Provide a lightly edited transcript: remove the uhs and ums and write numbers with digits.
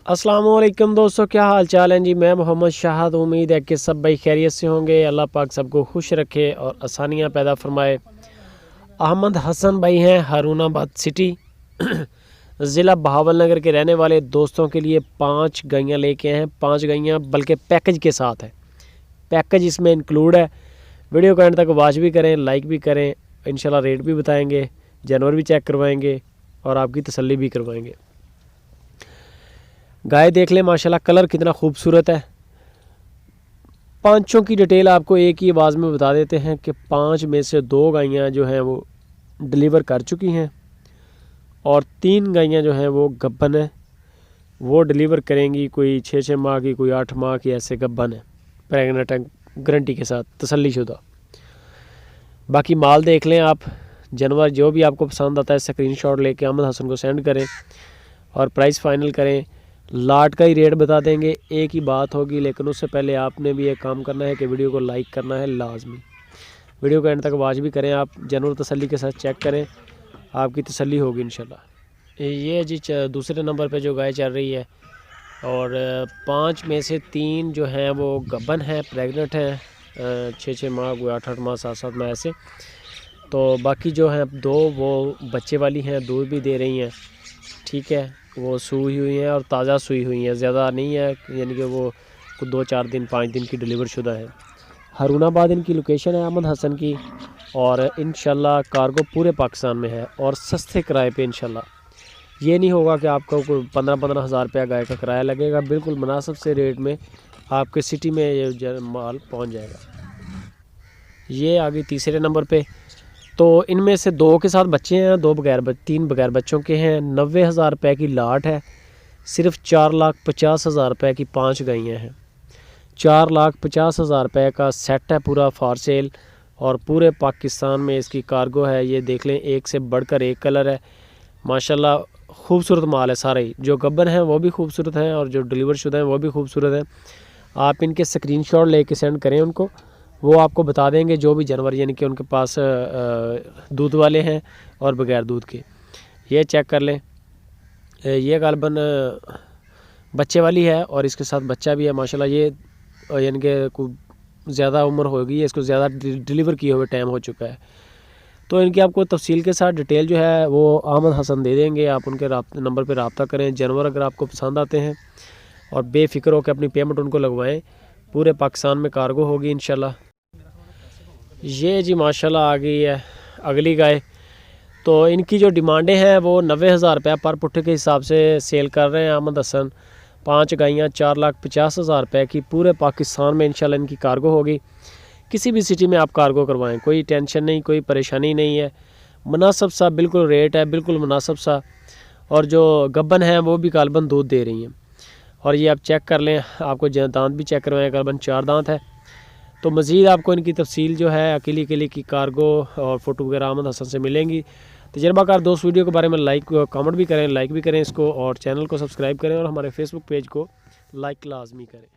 अस्सलामुअलैकुम दोस्तों, क्या हाल चाल है जी। मैं मोहम्मद शाहद। उम्मीद है कि सब भाई खैरियत से होंगे। अल्लाह पाक सबको खुश रखे और आसानियाँ पैदा फरमाए। अहमद हसन भाई हैं हारूनाबाद सिटी ज़िला बहावलनगर के रहने वाले दोस्तों के लिए 5 गायें लेके हैं। 5 गायें बल्कि पैकेज के साथ है, पैकेज इसमें इंक्लूड है। वीडियो को एंड तक वॉच भी करें, लाइक भी करें। इंशाल्लाह रेट भी बताएंगे, जानवर भी चेक करवाएंगे और आपकी तसल्ली भी करवाएंगे। गाय देख लें, माशाल्लाह कलर कितना खूबसूरत है। पांचों की डिटेल आपको एक ही आवाज़ में बता देते हैं कि 5 में से 2 गायें जो हैं वो डिलीवर कर चुकी हैं और 3 गायें जो हैं वो गब्बन है, वो डिलीवर करेंगी। कोई 6 माह की, कोई 8 माह की, ऐसे गब्बन है, प्रेगनेंट है, गारंटी के साथ, तसल्लीशुदा। बाकी माल देख लें आप। जानवर जो भी आपको पसंद आता है स्क्रीनशॉट लेके अहमद हसन को सेंड करें और प्राइस फाइनल करें। लाट का ही रेट बता देंगे, एक ही बात होगी, लेकिन उससे पहले आपने भी एक काम करना है कि वीडियो को लाइक करना है लाजमी। वीडियो को एंड तक वॉच भी करें आप, जानवर तसल्ली के साथ चेक करें, आपकी तसल्ली होगी इंशाल्लाह। ये जी दूसरे नंबर पे जो गाय चल रही है और 5 में से 3 जो हैं वो गब्बन हैं, प्रेग्नेंट हैं, 6 माह, कोई 8 माह, 7 माह ऐसे। तो बाकी जो हैं 2 वो बच्चे वाली हैं, दूध भी दे रही हैं, ठीक है। वो सूई हुई हैं और ताज़ा सूई हुई हैं, ज़्यादा नहीं है, यानी कि वो 2-4 दिन 5 दिन की डिलीवर शुदा है। हारूनाबाद इनकी लोकेशन है अहमद हसन की और इंशाल्लाह कार्गो पूरे पाकिस्तान में है और सस्ते किराए पे इंशाल्लाह। ये नहीं होगा कि आपको कोई 15-15 हज़ार रुपया गाय का किराया लगेगा, बिल्कुल मुनासिब से रेट में आपके सिटी में ये माल पहुँच जाएगा। ये आ गई तीसरे नंबर पर। तो इनमें से 2 के साथ बच्चे हैं, 3 बगैर बच्चों के हैं। 90,000 रुपये की लाट है। सिर्फ 4,50,000 रुपये की 5 गायें हैं। 4,50,000 रुपये का सेट है पूरा फॉर सेल और पूरे पाकिस्तान में इसकी कार्गो है। ये देख लें, एक से बढ़कर एक कलर है, माशाल्लाह खूबसूरत माल है सारे। जो गब्बन हैं वो भी खूबसूरत हैं और जो डिलीवर शुदा हैं वो भी खूबसूरत हैं। आप इनके स्क्रीनशॉट लेके सेंड करें उनको, वो आपको बता देंगे जो भी जानवर यानी कि उनके पास दूध वाले हैं और बगैर दूध के। ये चेक कर लें, ये गालबन बच्चे वाली है और इसके साथ बच्चा भी है माशाल्लाह। ये यानी कि कोई ज़्यादा उम्र होगी, इसको ज़्यादा डिलीवर किए हुए टाइम हो चुका है। तो इनकी आपको तफसील के साथ डिटेल जो है वो अहमद हसन दे देंगे। आप उनके नंबर पर रब्ता करें। जानवर अगर आपको पसंद आते हैं और बेफिक्र होकर अपनी पेमेंट उनको लगवाएँ, पूरे पाकिस्तान में कार्गो होगी इंशाल्लाह। ये जी माशाल्लाह आ गई है अगली गाय। तो इनकी जो डिमांडें हैं वो 90,000 रुपये पर पुट्ठे के हिसाब से सेल कर रहे हैं अहमद हसन। 5 गायें 4,50,000 रुपये की, पूरे पाकिस्तान में इंशाल्लाह इनकी कार्गो होगी। किसी भी सिटी में आप कार्गो करवाएं, कोई टेंशन नहीं, कोई परेशानी नहीं है। मुनासिब सा बिल्कुल रेट है, बिल्कुल मुनासिब सा। और जो गब्बन हैं वो भी गालबन दूध दे रही हैं। और ये आप चेक कर लें, आपको दांत भी चेक करवाएं, गालबन 4 दांत है। तो मज़ीद आपको इनकी तफसील जो है अकेली की कार्गो और फ़ोटो वगैरह अहमद हसन से मिलेंगी। तजर्बाकार दोस्त वीडियो के बारे में कमेंट भी करें, लाइक भी करें इसको और चैनल को सब्सक्राइब करें और हमारे फेसबुक पेज को लाइक लाजमी करें।